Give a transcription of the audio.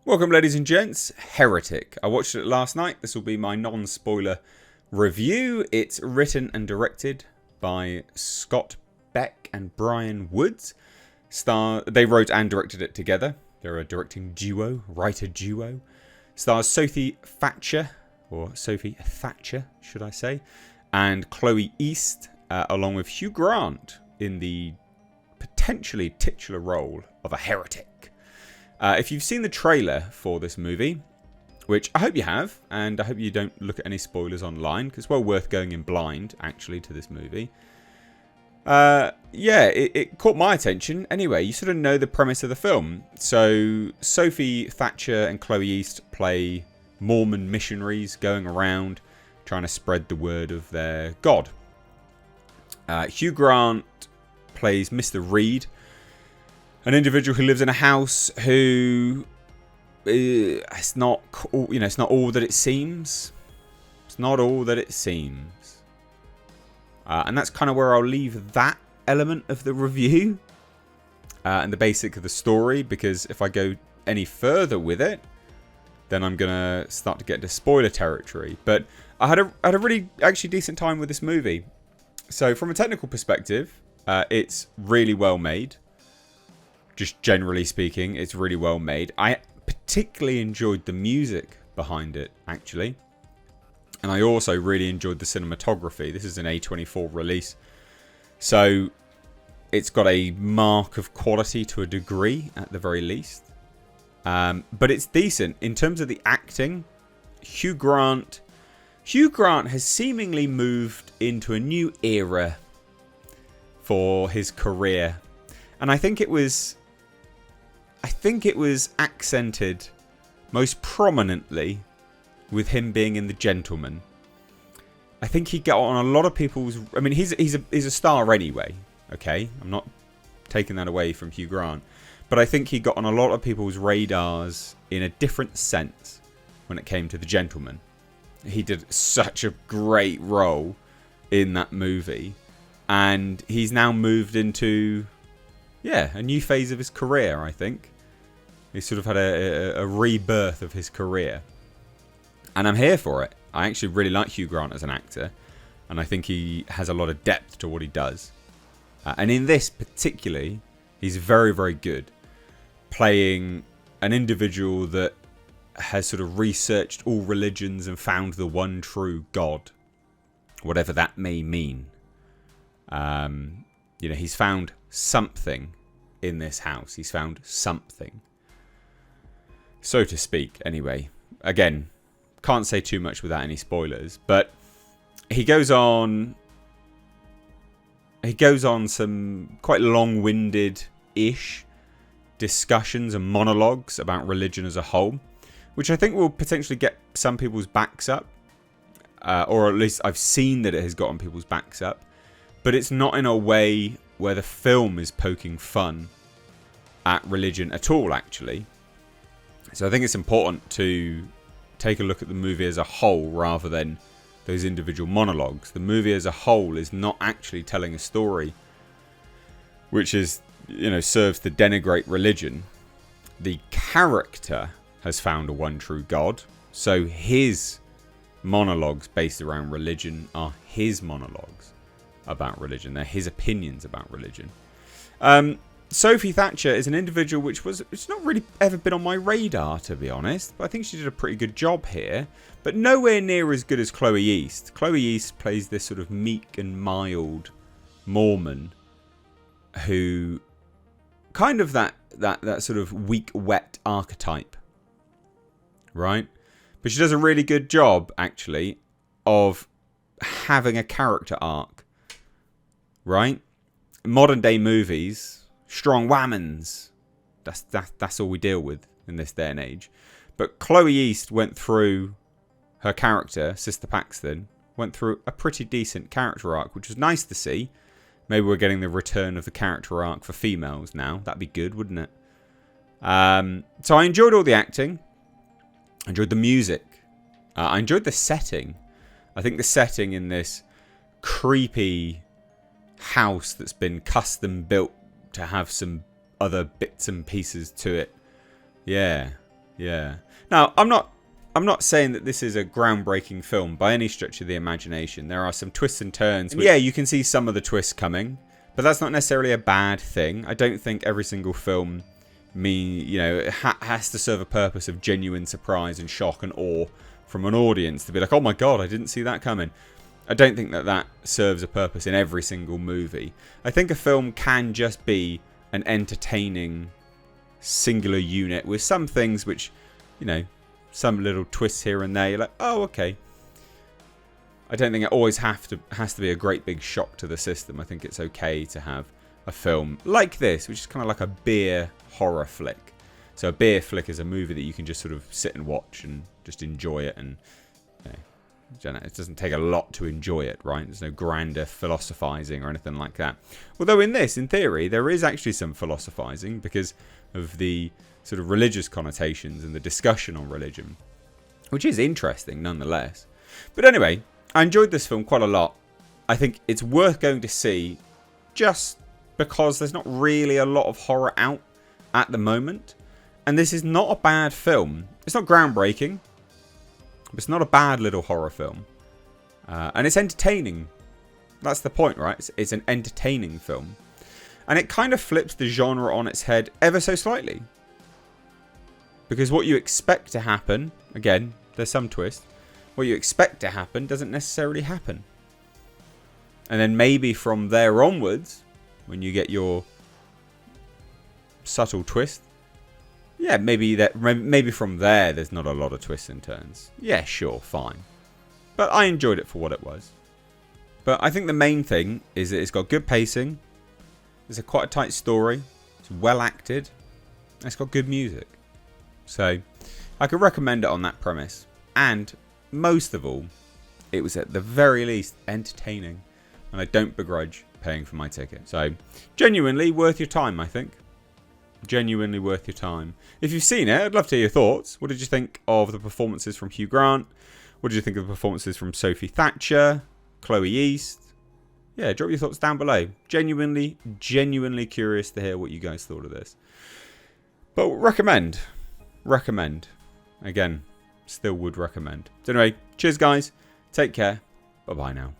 Welcome, ladies and gents. Heretic. I watched it last night. This will be my non-spoiler review. It's written and directed by Scott Beck and Brian Woods. They wrote and directed it together. They're a directing duo, writer duo. Stars Sophie Thatcher, should I say, and Chloe East, along with Hugh Grant in the potentially titular role of a heretic. If you've seen the trailer for this movie, which I hope you have, and I hope you don't look at any spoilers online, because it's well worth going in blind, actually, to this movie. It caught my attention. Anyway, you sort of know the premise of the film. So, Sophie Thatcher and Chloe East play Mormon missionaries going around trying to spread the word of their God. Hugh Grant plays Mr. Reed, an individual who lives in a house who it's not all that it seems. It's not all that it seems. And that's kind of where I'll leave that element of the review and the basic of the story, because if I go any further with it, then I'm going to start to get into spoiler territory. But I had a really actually decent time with this movie. So from a technical perspective, it's really well made. Just generally speaking, it's really well made. I particularly enjoyed the music behind it, actually. And I also really enjoyed the cinematography. This is an A24 release. So it's got a mark of quality to a degree, at the very least. But it's decent. In terms of the acting, Hugh Grant has seemingly moved into a new era for his career. And I think it was accented most prominently with him being in The Gentleman. I think he got on a lot of people's... I mean, he's a star anyway, okay? I'm not taking that away from Hugh Grant. But I think he got on a lot of people's radars in a different sense when it came to The Gentleman. He did such a great role in that movie. And he's now moved into... a new phase of his career, I think. He sort of had a rebirth of his career. And I'm here for it. I actually really like Hugh Grant as an actor. And I think he has a lot of depth to what he does. And in this particularly, he's very, very good. Playing an individual that has sort of researched all religions and found the one true God. Whatever that may mean. He's found something in this house. He's found something, so to speak. Anyway, again, can't say too much without any spoilers, but he goes on some quite long-winded-ish discussions and monologues about religion as a whole, which I think will potentially get some people's backs up, or at least I've seen that it has gotten people's backs up. But it's not in a way where the film is poking fun at religion at all, actually. So I think it's important to take a look at the movie as a whole rather than those individual monologues. The movie as a whole is not actually telling a story which is, serves to denigrate religion. The character has found a one true God. So his monologues based around religion are his monologues about religion. They're his opinions about religion. Sophie Thatcher is an individual it's not really ever been on my radar, to be honest, but I think she did a pretty good job here, but nowhere near as good as Chloe East. Chloe East plays this sort of meek and mild Mormon who kind of that sort of weak, wet archetype, right? But she does a really good job, actually, of having a character arc. Right? Modern day movies, strong whammons. That's all we deal with in this day and age. But Chloe East went through her character, Sister Paxton, went through a pretty decent character arc, which was nice to see. Maybe we're getting the return of the character arc for females now. That'd be good, wouldn't it? So I enjoyed all the acting. I enjoyed the music. I enjoyed the setting. I think the setting in this creepy house that's been custom built to have some other bits and pieces to it. Yeah. Yeah. Now, I'm not saying that this is a groundbreaking film by any stretch of the imagination. There are some twists and turns. Yeah, you can see some of the twists coming, but that's not necessarily a bad thing. I don't think every single film has to serve a purpose of genuine surprise and shock and awe from an audience to be like, oh my god, I didn't see that coming. I don't think that serves a purpose in every single movie. I think a film can just be an entertaining singular unit with some things which, some little twists here and there. You're like, oh, okay. I don't think it always has to be a great big shock to the system. I think it's okay to have a film like this, which is kind of like a beer horror flick. So a beer flick is a movie that you can just sort of sit and watch and just enjoy it, and it doesn't take a lot to enjoy it, right? There's no grander philosophizing or anything like that. Although in this, in theory, there is actually some philosophizing because of the sort of religious connotations and the discussion on religion, which is interesting nonetheless. But anyway, I enjoyed this film quite a lot. I think it's worth going to see just because there's not really a lot of horror out at the moment. And this is not a bad film. It's not groundbreaking. It's not a bad little horror film. And it's entertaining. That's the point, right? It's an entertaining film. And it kind of flips the genre on its head ever so slightly. Because what you expect to happen, again, there's some twist. What you expect to happen doesn't necessarily happen. And then maybe from there onwards, when you get your subtle twist, yeah, maybe from there's not a lot of twists and turns. Yeah, sure, fine. But I enjoyed it for what it was. But I think the main thing is that it's got good pacing. It's quite a tight story. It's well acted. And it's got good music. So I could recommend it on that premise. And most of all, it was at the very least entertaining. And I don't begrudge paying for my ticket. So genuinely worth your time, I think. Genuinely worth your time. If you've seen it, I'd love to hear your thoughts. What did you think of the performances from Hugh Grant? What did you think of the performances from Sophie Thatcher, Chloe East? Yeah, drop your thoughts down below. Genuinely curious to hear what you guys thought of this. But recommend. Again, still would recommend. So anyway, cheers guys. Take care. Bye-bye now.